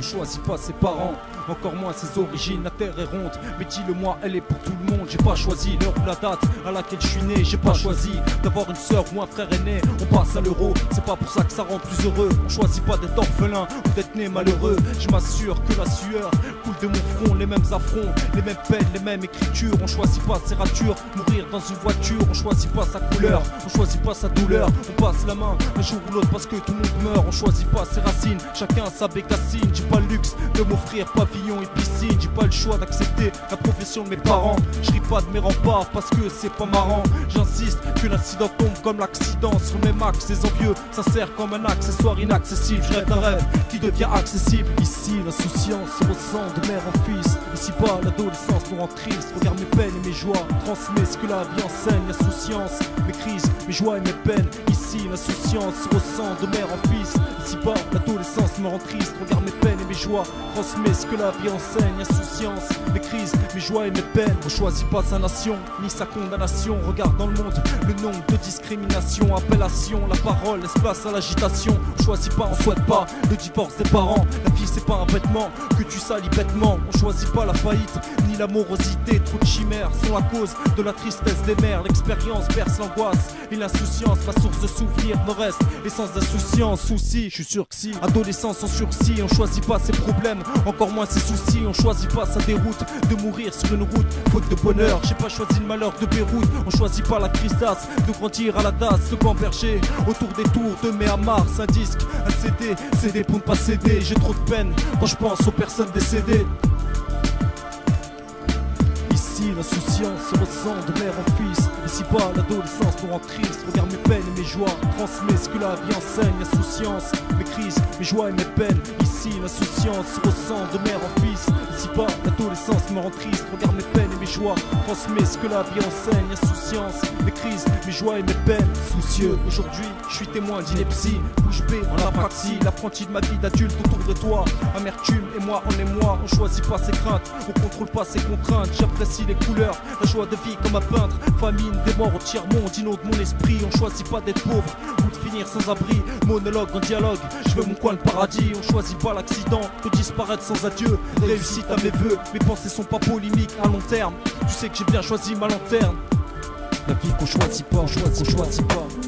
choisit pas ses parents, encore moins ses origines. La terre est ronde, mais dis-le-moi, elle est pour tout le monde. J'ai pas choisi l'heure ou la date à laquelle je suis né. J'ai pas choisi d'avoir une sœur ou un frère aîné. On passe à l'euro, c'est pas pour ça que ça rend plus heureux. On choisit pas d'être orphelin ou d'être né malheureux. Je m'assure que la sueur coule de mon front. Les mêmes affronts, les mêmes peines, les mêmes écritures. On choisit pas ses ratures, mourir dans une voiture. On choisit pas sa couleur, on choisit pas sa douleur. On passe la main un jour ou l'autre parce que tout le monde meurt. On choisit pas ses racines, chacun sa bécassine. J'ai pas le luxe de m'offrir pavillon et piscine. J'ai pas le choix d'accepter la profession de mes parents. Je ris pas de mes remparts parce que c'est pas marrant. J'insiste que l'incident tombe comme l'accident sur mes max. Les envieux, ça sert comme un accessoire inaccessible. Je rêve d'un rêve qui devient accessible. Ici l'insouciance se ressent de mère en fils. Ici pas l'adolescence nous rend triste. Regarde mes peines et mes joies, transmets ce que la vie enseigne. L'insouciance, mes crises, mes joies et mes peines. Ici l'insouciance se ressent de mère en fils. Ici pas l'adolescence me rend triste. Regarde mes peines et mes joies, transmets ce que la vie enseigne. L'insouciance, mes crises, mes joies et mes peines. On choisit pas sa nation, ni sa condamnation. Regarde dans le monde le nombre de discriminations. Appellation, la parole laisse place à l'agitation. On choisit pas, on souhaite pas le divorce des parents. La vie c'est pas un vêtement que tu salis bêtement. On choisit pas la faillite, ni l'amorosité. Trop de chimères sont la cause de la tristesse des mères. L'expérience berce l'angoisse et l'insouciance. Ma source de souvenir me reste et sans insouciance. Souci, je suis sûr que si. Adolescence en sursis, on choisit pas ses problèmes, encore moins ses soucis. On choisit pas sa déroute de mourir sur une route faute de bonheur. J'ai pas choisi le malheur de Beyrouth. On choisit pas la crise d'as, de grandir à la DAS, de Camberger autour des tours de mai à mars. Un disque, un CD pour ne pas céder. J'ai trop de peine quand je pense aux personnes décédées. Ici l'insouciance se ressent de mère en fils. Ici pas l'adolescence nous rend triste. Regarde mes peines et mes joies, transmets ce que la vie enseigne. L'insouciance, mes crises, mes joies et mes peines. Ici l'insouciance se ressent de mère en fils. Ici pas l'adolescence me rend triste. Regarde mes peines et mes joies, transmets ce que la vie enseigne. L'insouciance, mes crises, mes joies et mes peines. Soucieux, aujourd'hui je suis témoin d'ineptie. Bouche bée en apraxie, l'apprenti de ma vie d'adulte autour de toi. Amertume et moi on est moi. On choisit pas ses craintes, on contrôle pas ses contraintes. J'apprécie les couleurs, la joie de vie comme un peintre. Famine, des morts au tiers-monde, inonde mon esprit. On choisit pas d'être pauvre ou de finir sans abri. Monologue en dialogue, je veux mon coin de paradis. On choisit pas l'accident, de disparaître sans adieu. Réussite à mes vœux, mes pensées sont pas polémiques à long terme. Tu sais que j'ai bien choisi ma lanterne. La vie qu'on choisit pas, qu'on choisit pas.